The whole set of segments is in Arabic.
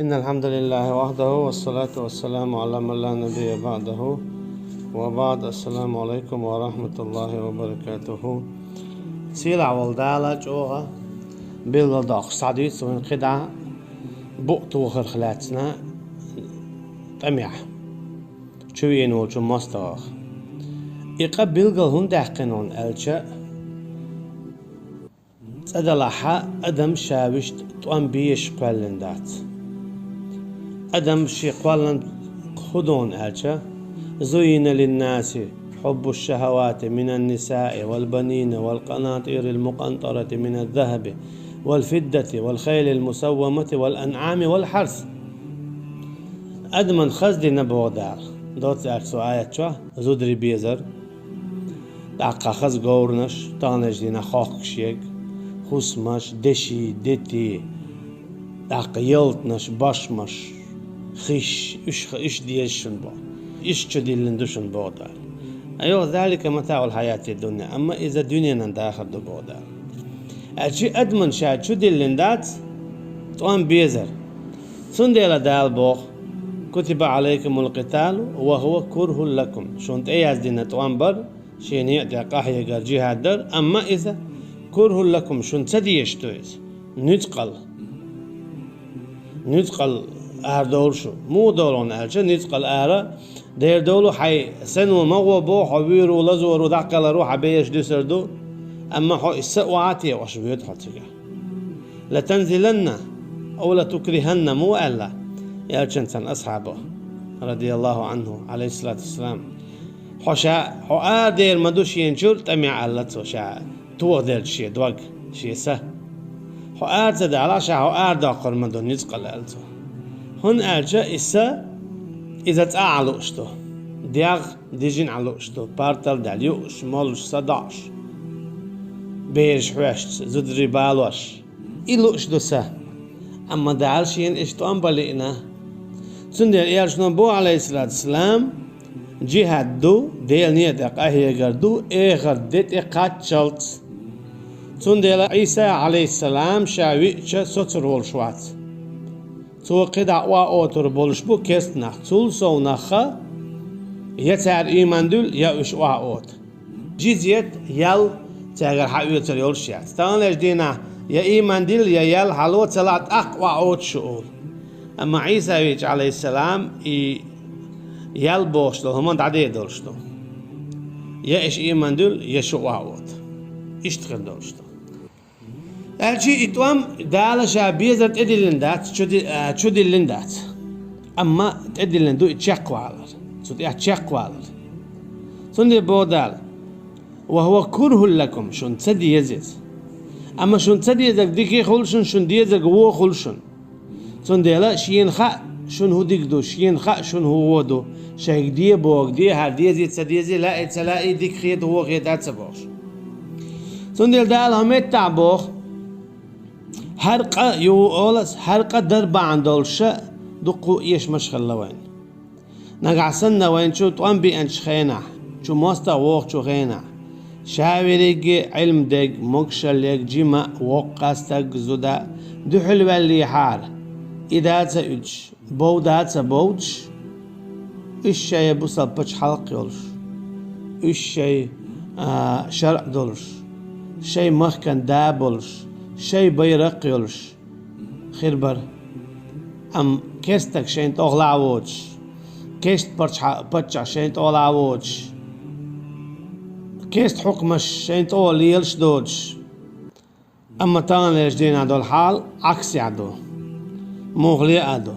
إن الحمد لله وحده والصلاة والسلام على من لا نبي بعده وبعد. السلام عليكم ورحمة الله وبركاته. سيلع والدالج أوها بالضاق صعديت وين قدعة بقط وخر خلاتنا طمع شوين وشو مستوى يقبل قلهم داقنون ألشا تدلحا أدم شاوشت طوان بيش قلندات أدم شي قلن خدون ألشا زين للناس حب الشهوات من النساء والبنين والقناطير المقنطرة من الذهب والفدة والخيل المسومة والأنعام والحرث أدمن خزدي نبو دار دوت أكسو آيات شو زودري بيزر دعقا خز قورنش تانج دينا خاقشيك خسمش دشي دتي دعقا يلتنش باشمش خيش إش ديشن بو إش تدلندوشن بو دار أيوه ذلك متاع الحياة الدنيا. أما إذا الدنيا نداخل دو بو دار أشي أدمن شاد شو دلندات طوان بيزر سنديلا دال بوخ كتب عليكم القتال وهو كره لكم شونت اياز دينا طوان بر شين يأتي قاحية قال جهاد در. أما إذا كره لكم شونت سديش تويز نتقل دول شو مو دولون أرشا نتقل دير دولو حي سنو مغو بو حويرو لزورو دعقل روح بيش دسر دو. أما حو السقوعاتي وشبيت حتيجا لتنزلن أو لتكرهن مو ألا يا جنسان أصحابه رضي الله عنه عليه الصلاة والسلام حو آدير مدوش ينشور تميع ألتو شا تو دير شي دوغ شي سه حو آد على شا حو آد أقر مدو نزقل ألتو هن أرجا إسا إذا تعالو اشتو دياغ ديجين علو اشتو بارتل داليوش مالوش صداش بيرش حوشت زدري بالوش إلو اشتو سه أما دالشين اشتو أنبالينا سندر إيرشنو بو عليه الصلاة والسلام جهاد دو ديل نيت أقاهي قردو إيغر ديت إقاتشلت سندر عيسى عليه السلام شاويتش سوتر والشوات تو قدع وآوتر بولشبو كست نخ تول سو نخا يتعر إيمان دول يأوش وآوت جيزيت يل تاغر حقويتر يولشيات تانش دينا يا إيمان دل يا يل حلو تلات أقوى عود شؤول. أما عيسى عليه السلام يل بوشتو همان دعدي دولشتو يا إيش إيمان دل يا شو عود إشتغل دولشتو الشيء إتوام دالشا بيزر تدلندات شو دلندات أما تدلندو إتشاق والر شو إتشاق والر سندي بودال وهو كره لكم شون تسدي يزيز أما شون تسدي زك ديكي خلشن شون دي زك وو خلشن شون ديلا شين خا شون هو ديك دو شين خا شون هو دو شيك دي بوك دي هر دي زي تسدي زي لا اتسلاقي ديك خيط هو خيط اتسبوش شون ديل دال هميت تعبوخ هرقة يو أولس هرقة دربا عندولشة دقو إيش مشخل لوين نقعسن وين شو طوان بي انش خينا شو موستا ووق شو خينا شاوريج علم دق مكشليك جيما وقاستك زودا دحل واللي حار إذا تأج بودا تبوج الشيء بوصل بتش حلق يولش الشيء شرع دولش شيء مخكن دابولش شيء بيرق يولش خيربر أم كستك شين تغلع ووج كست بتش شين تغلع ووج كيست حكمش شين طول يلش دوج. أما تان ليش دين عدو الحال عكسي عدو مغلي عدو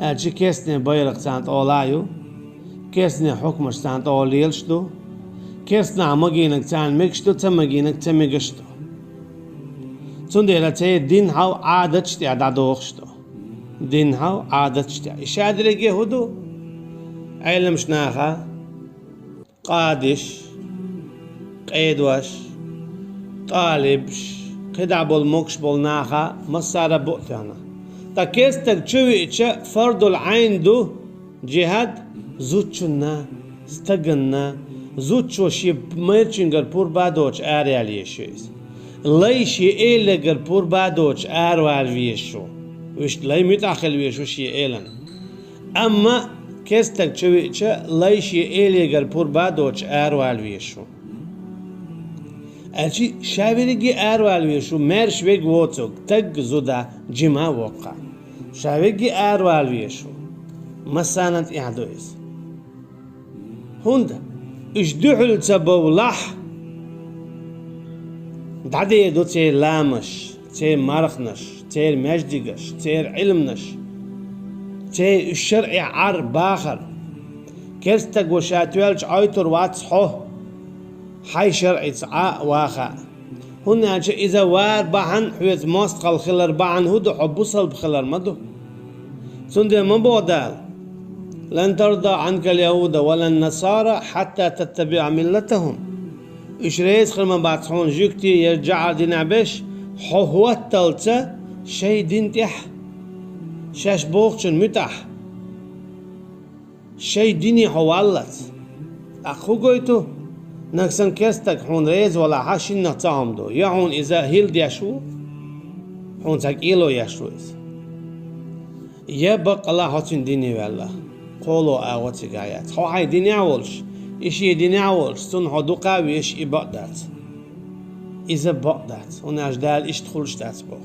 أجي كيستني بيرق سانت أولايو كيستني حكمش سانت أول يلش دو كيستني عمجينك سان مكشتو تمجينك تمجشتو تندي لتي دين هاو عادتشتي عدادوخشتو دين هاو عادتشتي إشادري جهدو علمش ناخا قادش قيدوش طالبش قدع بالموكش بالناخا مسارة بؤتانا تا كيستك تشوي اتشا فرد العين دو جهاد زوتشنا استغنا زوتشو شي ميرچنگر پور بادوچ آرياليشيز ليشي إيلگر پور بادوچ آروالويشو وش لا متأخل ويش وش يألن أما كستك شويتش ليش يألي قال بور بعدوش أروال ويشو أشي شاوريجي أروال ويشو مرش ويج ووتوك تج زودا جما وقع شاوريجي أروال ويشو مسانت إعدويس هوندا إيش دحل تبولح دعدي دو تير لامش تير مرخنش تير مجدقش تير علمنش تير الشرع عر باخر كرستك وشاتوالج عيطر واتصحو حي شرعي تعاء واخا هنا إذا وار بحن حويت ماستقل خلر بحن هدو حبوصل بخلر مدو سندي مبودال لن ترضى عنك اليهود ولا النصارى حتى تتبع ملتهم إيش رئيس خلما بعتحون جوكتي يرجع دينا بش هو التلتة شي دين تح شاش بوخشن متح شي ديني حوالت أخو قويتو نكسن كستك حون رئيس ولا حاشين نتاهم دو يحون إذا هيل ديشو حون تاك إيلو يشويس يبق الله حتين ديني والله قولوا آواتي قايات هو هاي ديني أولش إشي ديني أولش سن حدو قاوي إش إبقدات إذا بقدات هنا أجدال إش تخلش تاتبو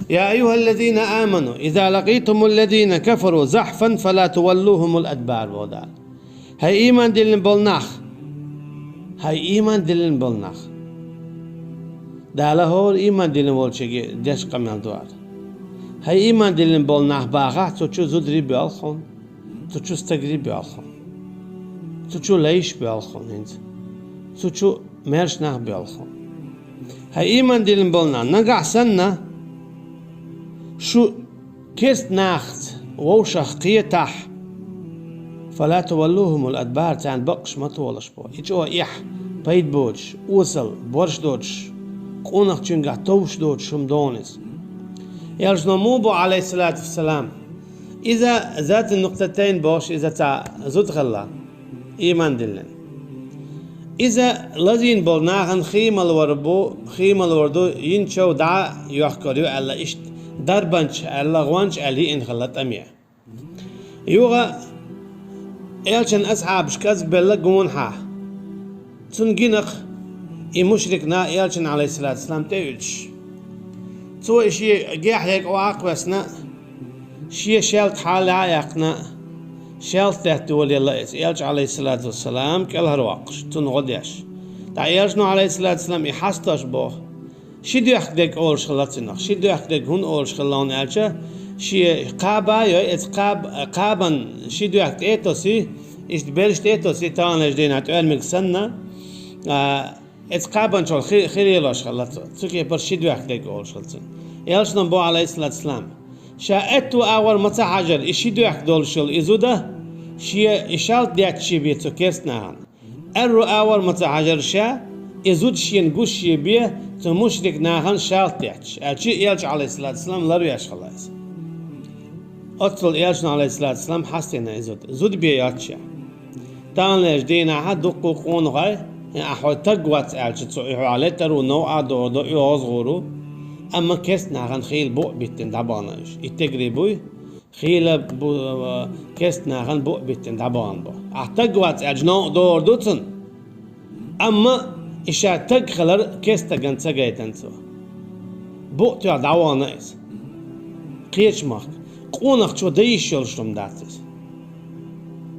يا أيها الذين آمنوا إذا لقيتم الذين كفروا زحفا فلا تولوهم الأدبار بودال هاي إيمان دلن بولناخ هاي إيمان دلن بولناخ دالا هور إيمان دلن بولشيجي دش قمال دوار هاي إيمان دلن بولناخ باغا تشو زودري بيالخون تشو استقري بيالخون تشو ليش بيالخون هنز تشو مرش ناخ بيالخون هاي إيمان دلن بولنا نقع سنة شو كيست ناخت ووشخ قيتح فلا تولوهم الأدبار تان بقش ما تولش بو إيجوا إيح بيد بوش وصل بورش دوش قونق چنگا توش دوش شم دونس يرجنا موبو عليه الصلاة والسلام إذا ذات النقطتين بوش إذا تا زود غلا إيمان دلن إذا لذين بولناهن خيمة الوردو ينشو دع يحكريو على إشت دربنش على غوانش علي إن خلت أمية يوغا إلشان أصحاب شكاز بلا قونحا تنجينق مشركنا إلشان عليه الصلاة والسلام تيوش تو إشي جاح هيك وعاقبسنا شي شالت حالها يقنا شالت تحت ولي الله إلش عليه الصلاة والسلام كله رواقش تنغديش تا إلشنو عليه الصلاة والسلام يحستش بوه شي دو يحكدك أولش خلاتنا شي دو يحكدك هون أولش خلان إلشا شي قابا يا قابا شي دو يحكد إيتوسي إيش بلشت إيتوسي تان لجدين هتقال مكسنا قابا شو خيري لاش خلات تسوكي بر شي دو يحكدك أولش خلاتنا إلشنو بو عليه الصلاة والسلام شاءتو أول متى حجر إشي دو يحكدول شل إزوده شي إشالت ديات شي بيتو كيسناهن الرو أول متى حجر شا إزود شي نقوش شي بيه تمشرك ناهن شالت دياتش أشي إلش عليه الصلاة والسلام لارو ياش خلاص أطفال إلشنا عليه الصلاة والسلام حستينا إزود بيه ياتشا تان ليش دينا دقو قون غاي أحوال تقوات إلش تسوئيحو عليه ترو نوعا دو يوزغورو أما كيسنا غن خيل بوق بيتن دابانش يتجري بوي خيل بو كيسنا غن بوق بيتن دابان بو أحتاجوات أجناء دور دوتن أما إشا تج خلر كيستا غن تجايتن سو بوق تيا داوانايس قيش ماك قونق شو ديشل شلون داتس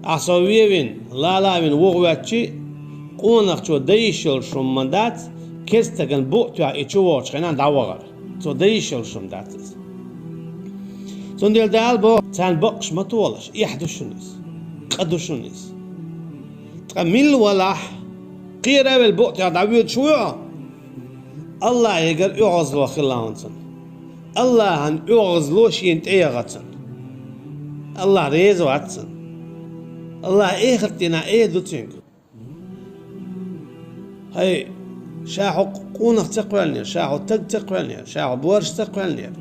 أسويين لا وين وقواتشي قونق شو ديشل شلون مندات كيستا غن بوق تيا إتشواتش خنان داوغر تو ديشل شم داتس سنديل دال بو تان بقش ما تولش يحدشونيس قدشونيس تقميل ولاح قيرة بالبوق تاع داوود شوية الله يقر يغزلو خلاونتن الله هن يغزلو شين تيغتن الله ريزو عتسن الله اختنا دوتينك هاي شاحو قونق تقبلني شاحو تق تقبلني شاحو بورش تقبلني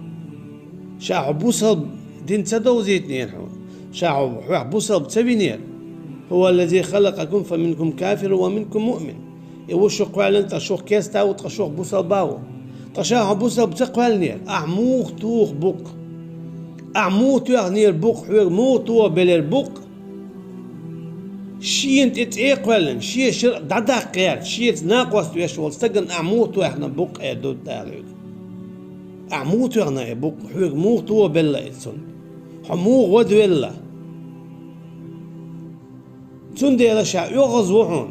شاحو بوصل دين تدوزيتني الحو شاحو بوصل بتبينير هو الذي خلقكم فمنكم كافر ومنكم مؤمن يوشو قبلن تشوخ كيستا وتشوخ بوصل باو تشاحو بوصل بتقبلني أحموخ توخ بوك أعموت يغنير بوق حوير موتوا بلر بوق شين تتقبلن شيء شر دعك قير شيء ناقص يشول استجن أعموت وإحنا بوق يدود داريد أعموت يغنى بوق حوير موتوا بلا إتسون حمو غد ولا تندي لشا يغزوهم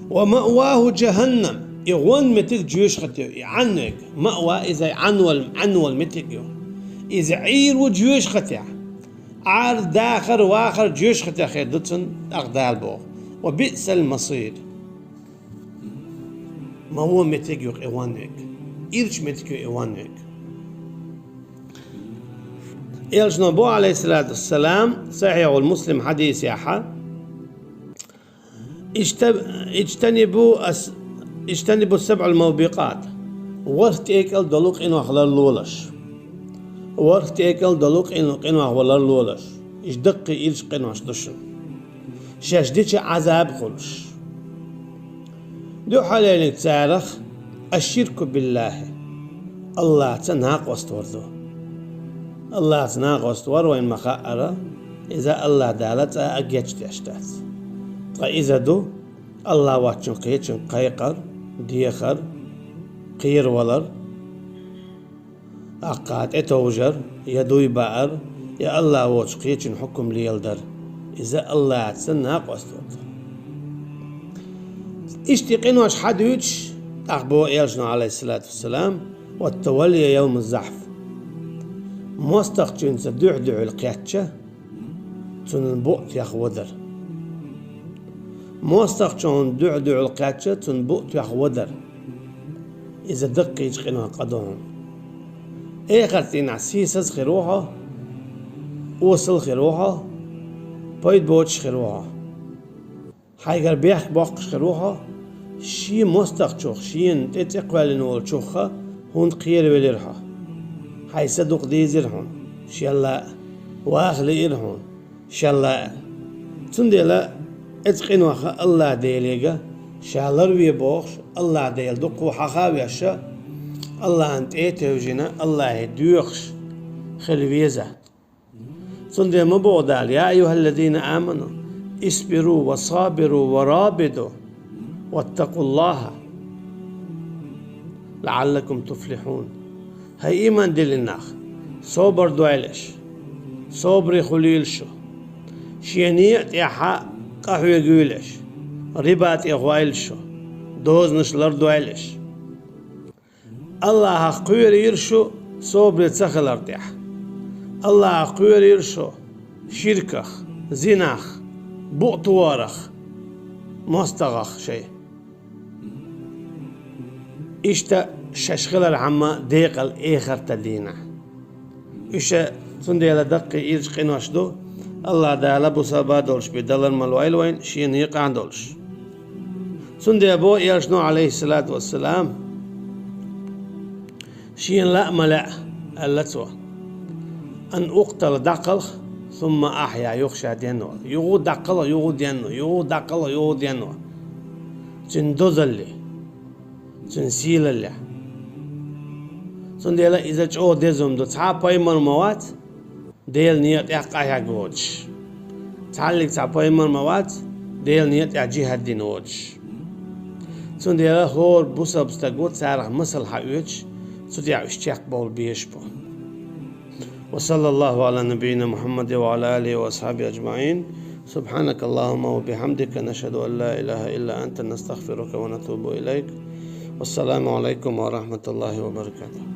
ومأواه جهنم يغون متك جيوش ختيو يعنك مأوى إذا عنول متك يو إذا عير وجيوش ختيا عار داخر واخر جيوش ختيا خير دتن أغدال بو وبئس المصير ما هو متك يو إيوانك إيرش متك يو إيوانك إلش نبو عليه الصلاة والسلام صحيح والمسلم حديث ياحا اجتنبوا السبع الموبقات ورت ايكل دلوق انو اخلال لولش ورت ايكل دلوق انو اخلال لولش اش دقي ايلش قنو اشتشن شاش ديش عذاب خلش دو حالين تسارخ الشرك بالله الله تنهاق واستورذو الله تنهاق واستور وين مخاءرة إذا الله دالت أجيتش تشتات فإذا دو الله واتشن قيتشن قيقر ديخر قير ولر أقات اتوجر يدوي بار يا الله واتش قيتشن حكم ليلدر إذا الله تسناق واستوت اشتقين واش حدوش أخبو إيرشنا عليه الصلاة والسلام والتولي يوم الزحف مستقجن سدعدع القيتشة تنبؤت يا خودر مستقجن دعدع القيتشة تنبؤت يا خودر إذا دق يجقنا قدهم إيه قرتين عسيسس خروها وصل خروها بايد بوتش خروها حيقر بيح باقش خروها شي مستقجوخ شين تتقبل نول شوخها هون قير وليرها حي صدق ديزرهن شلا واخلي إرهن شلا تندلا اتقن وخا الله ديليغا شالر وي بوخ الله ديل دقو حخاويشا الله انت توجنا الله يدوخش خلويزا تندلا مبودال يا أيها الذين آمنوا اصبروا وصابروا ورابطوا واتقوا الله لعلكم تفلحون هاي إيمان دل الناخ صبر دوالش صبري خليل شو شينيت يحا قهوة يقولش ربات يغوائل شو دوز نشلر دوالش الله قوير يرشو صبري تسخل ارتيح الله قوير يرشو شركخ زناخ بؤطوارخ مستغخ شيء إشتا ششغل عما ديقل إيخر تدينا إشتا سنديلا دقي إيرش قنوش دو الله دالا بوسابا دولش بدلر ملوائل وين شين يقع دولش سنديلا بو إيرشنو عليه الصلاة والسلام شين لا ملأ اللتوى أن أقتل دقل ثم أحيا يخشى دينو يغو دقل يغو دينو يغو دقل يغو دينو تندوزلي تنسيللي سنديلا إذا جو ديزم دو تعباي مرموات ديل نيت يقع يقوش تعلق تعباي مرموات ديل نيت يجيه الدين وش سنديلا هور بوسا بستقوت سارح مثل حقوش سديع اشتياق بول بيشبو وصلى الله على نبينا محمد وعلى آله وأصحابه أجمعين سبحانك اللهم وبحمدك نشهد أن لا إله إلا أنت نستغفرك ونتوب إليك والسلام عليكم ورحمة الله وبركاته.